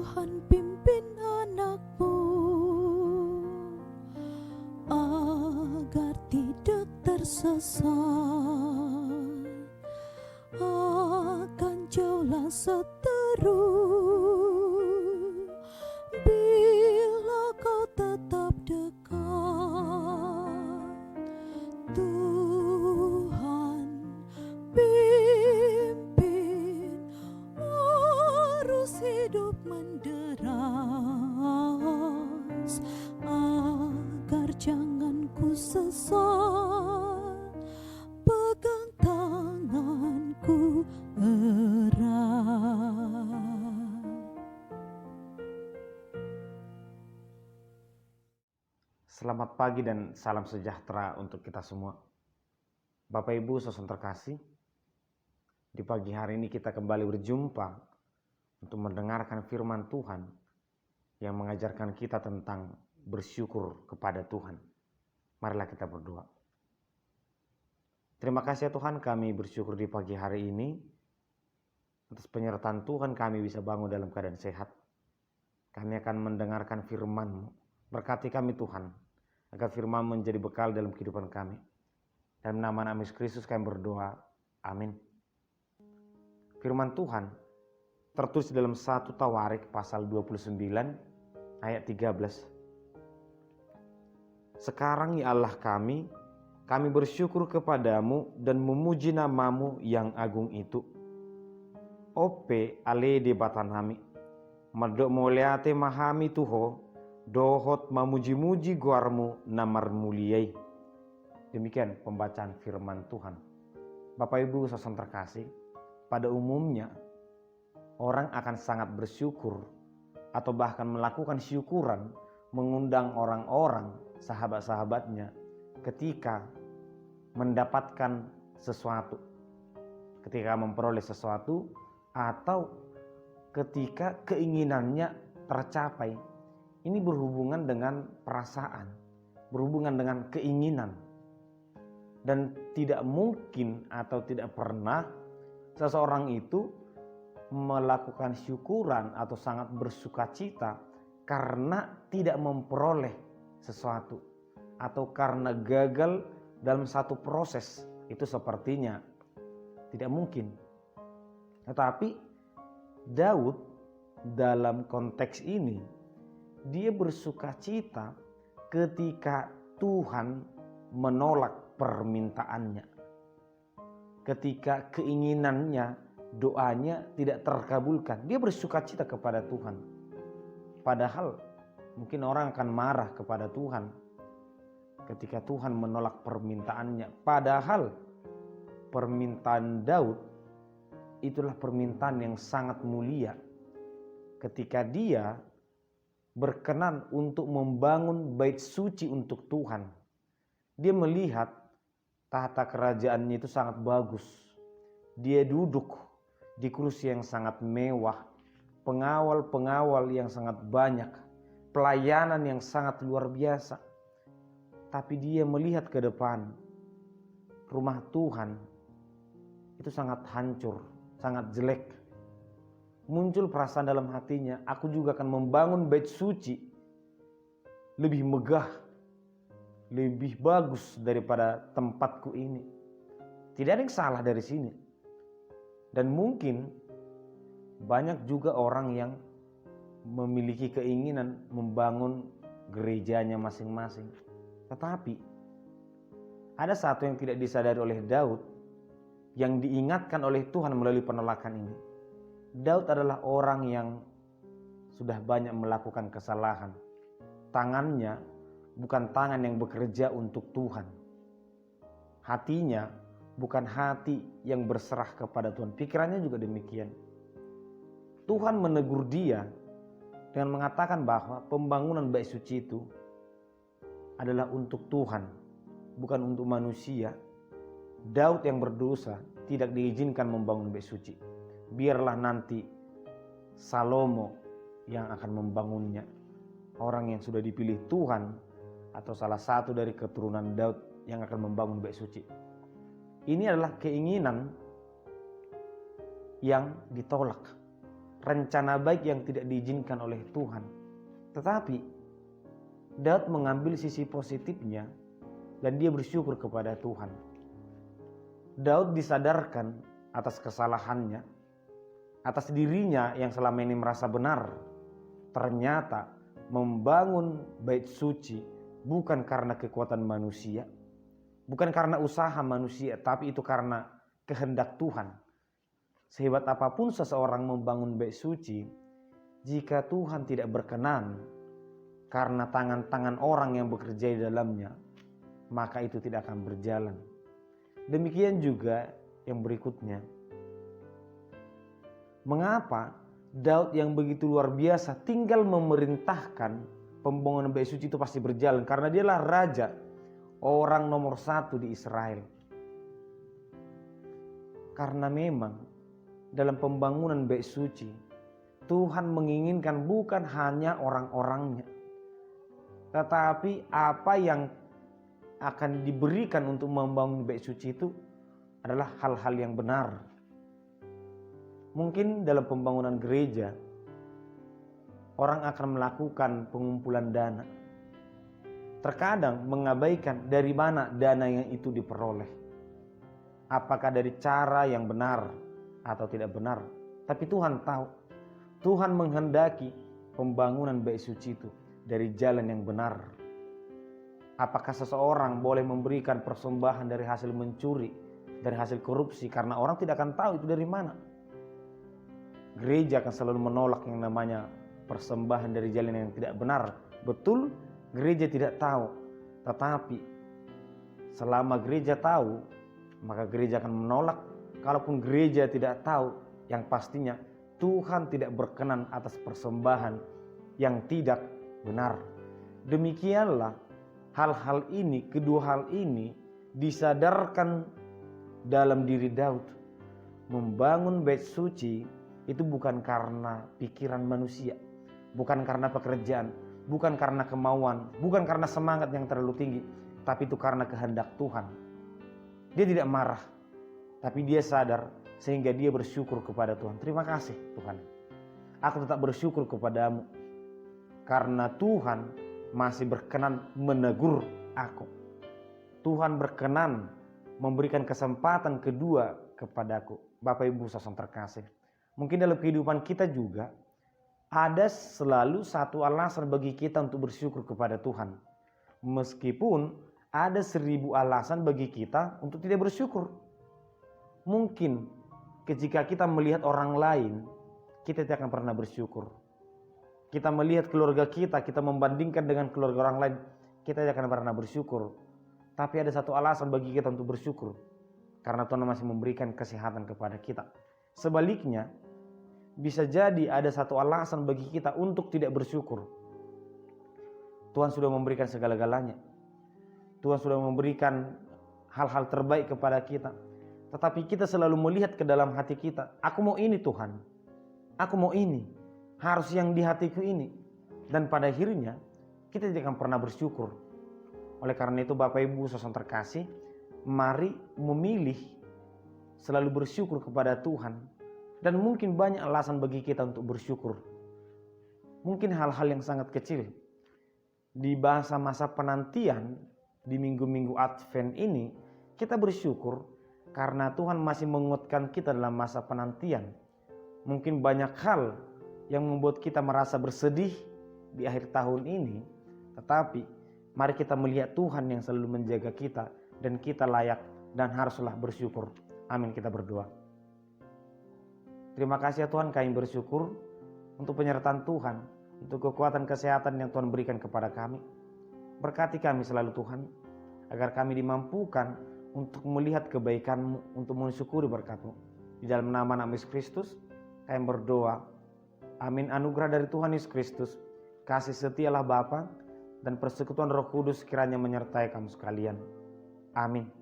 Tuhan pimpin anakmu agar tidak tersesat, akan jauhlah seteru bila kau tetap dekat. Tuhan pimpin arus hidup menderas, agar jangan ku sesat, pegang tanganku erat. Selamat pagi dan salam sejahtera untuk kita semua. Bapak Ibu saudara terkasih, di pagi hari ini kita kembali berjumpa untuk mendengarkan firman Tuhan yang mengajarkan kita tentang bersyukur kepada Tuhan. Marilah kita berdoa. Terima kasih ya Tuhan, kami bersyukur di pagi hari ini atas penyertaan Tuhan kami bisa bangun dalam keadaan sehat. Kami akan mendengarkan firman-Mu. Berkati kami Tuhan, agar firman menjadi bekal dalam kehidupan kami. Dalam nama Yesus Kristus kami berdoa. Amin. Firman Tuhan tertulis dalam 1 Tawarik pasal 29 ayat 13. Sekarang ya Allah kami bersyukur kepadamu dan memuji namamu yang agung itu. Ope ale de batanami, madok muliate mahami tuho, dohot mamuji-muji guarmu namar muliai. Demikian pembacaan firman Tuhan. Bapak Ibu saudara terkasih, pada umumnya orang akan sangat bersyukur atau bahkan melakukan syukuran, mengundang orang-orang, sahabat-sahabatnya ketika mendapatkan sesuatu, ketika memperoleh sesuatu, atau ketika keinginannya tercapai. Ini berhubungan dengan perasaan, berhubungan dengan keinginan. Dan tidak mungkin atau tidak pernah seseorang itu melakukan syukuran atau sangat bersukacita karena tidak memperoleh sesuatu atau karena gagal dalam satu proses. Itu sepertinya tidak mungkin. Tetapi Daud dalam konteks ini dia bersukacita ketika Tuhan menolak permintaannya. Ketika keinginannya, doanya tidak terkabulkan, dia bersukacita kepada Tuhan. Padahal mungkin orang akan marah kepada Tuhan ketika Tuhan menolak permintaannya. Padahal permintaan Daud itulah permintaan yang sangat mulia. Ketika dia berkenan untuk membangun bait suci untuk Tuhan, dia melihat tahta kerajaannya itu sangat bagus. Dia duduk di kursi yang sangat mewah, pengawal-pengawal yang sangat banyak, pelayanan yang sangat luar biasa. Tapi dia melihat ke depan, rumah Tuhan itu sangat hancur, sangat jelek. Muncul perasaan dalam hatinya, aku juga akan membangun bait suci lebih megah, lebih bagus daripada tempatku ini. Tidak ada yang salah dari sini. Dan mungkin banyak juga orang yang memiliki keinginan membangun gerejanya masing-masing. Tetapi ada satu yang tidak disadari oleh Daud, yang diingatkan oleh Tuhan melalui penolakan ini. Daud adalah orang yang sudah banyak melakukan kesalahan. Tangannya bukan tangan yang bekerja untuk Tuhan. Hatinya bukan hati yang berserah kepada Tuhan. Pikirannya juga demikian. Tuhan menegur dia dengan mengatakan bahwa pembangunan bait suci itu adalah untuk Tuhan, bukan untuk manusia. Daud yang berdosa tidak diizinkan membangun bait suci. Biarlah nanti Salomo yang akan membangunnya. Orang yang sudah dipilih Tuhan atau salah satu dari keturunan Daud yang akan membangun bait suci. Ini adalah keinginan yang ditolak. rencana baik yang tidak diizinkan oleh Tuhan. Tetapi Daud mengambil sisi positifnya dan dia bersyukur kepada Tuhan. Daud disadarkan atas kesalahannya, atas dirinya yang selama ini merasa benar. Ternyata membangun bait suci bukan karena kekuatan manusia, bukan karena usaha manusia, tapi itu karena kehendak Tuhan. Sehebat apapun seseorang membangun bait suci, jika Tuhan tidak berkenan karena tangan-tangan orang yang bekerja di dalamnya, maka itu tidak akan berjalan. Demikian juga yang berikutnya. Mengapa Daud yang begitu luar biasa tinggal memerintahkan pembangunan bait suci itu pasti berjalan? Karena dialah raja, orang nomor 1 di Israel. Karena memang dalam pembangunan bait suci, Tuhan menginginkan bukan hanya orang-orangnya, tetapi apa yang akan diberikan untuk membangun bait suci itu adalah hal-hal yang benar. Mungkin dalam pembangunan gereja, orang akan melakukan pengumpulan dana. Terkadang mengabaikan dari mana dana yang itu diperoleh. Apakah dari cara yang benar atau tidak benar. Tapi Tuhan tahu. Tuhan menghendaki pembangunan bait suci itu dari jalan yang benar. Apakah seseorang boleh memberikan persembahan dari hasil mencuri, dari hasil korupsi, karena orang tidak akan tahu itu dari mana. Gereja akan selalu menolak yang namanya persembahan dari jalan yang tidak benar. Betul, gereja tidak tahu. Tetapi selama gereja tahu, maka gereja akan menolak. Kalaupun gereja tidak tahu, yang pastinya Tuhan tidak berkenan atas persembahan yang tidak benar. Demikianlah hal-hal ini, kedua hal ini disadarkan dalam diri Daud. Membangun bait suci itu bukan karena pikiran manusia, bukan karena pekerjaan, bukan karena kemauan, bukan karena semangat yang terlalu tinggi, tapi itu karena kehendak Tuhan. Dia tidak marah, tapi dia sadar sehingga dia bersyukur kepada Tuhan. Terima kasih Tuhan, aku tetap bersyukur kepadamu karena Tuhan masih berkenan menegur aku. Tuhan berkenan memberikan kesempatan kedua kepadaku. Bapak Ibu saudara terkasih, mungkin dalam kehidupan kita juga ada selalu satu alasan bagi kita untuk bersyukur kepada Tuhan. Meskipun ada 1000 alasan bagi kita untuk tidak bersyukur. Mungkin ketika kita melihat orang lain, kita tidak akan pernah bersyukur. Kita melihat keluarga kita membandingkan dengan keluarga orang lain, kita tidak akan pernah bersyukur. Tapi ada satu alasan bagi kita untuk bersyukur, karena Tuhan masih memberikan kesehatan kepada kita. Sebaliknya, bisa jadi ada satu alasan bagi kita untuk tidak bersyukur. Tuhan sudah memberikan segala-galanya. Tuhan sudah memberikan hal-hal terbaik kepada kita. Tetapi kita selalu melihat ke dalam hati kita, aku mau ini Tuhan, aku mau ini, harus yang di hatiku ini. Dan pada akhirnya kita tidak akan pernah bersyukur. Oleh karena itu Bapak Ibu saudara terkasih, mari memilih selalu bersyukur kepada Tuhan. Dan mungkin banyak alasan bagi kita untuk bersyukur. Mungkin hal-hal yang sangat kecil. Di masa penantian, di minggu-minggu Advent ini, kita bersyukur karena Tuhan masih menguatkan kita dalam masa penantian. Mungkin banyak hal yang membuat kita merasa bersedih di akhir tahun ini. Tetapi mari kita melihat Tuhan yang selalu menjaga kita. Dan kita layak dan haruslah bersyukur. Amin, kita berdoa. Terima kasih ya Tuhan, kami bersyukur untuk penyertaan Tuhan, untuk kekuatan kesehatan yang Tuhan berikan kepada kami. Berkati kami selalu Tuhan, agar kami dimampukan untuk melihat kebaikan-Mu, untuk mensyukuri berkat-Mu. Di dalam nama Yesus Kristus, kami berdoa. Amin. Anugerah dari Tuhan Yesus Kristus, kasih setialah Bapa dan persekutuan Roh Kudus kiranya menyertai kamu sekalian. Amin.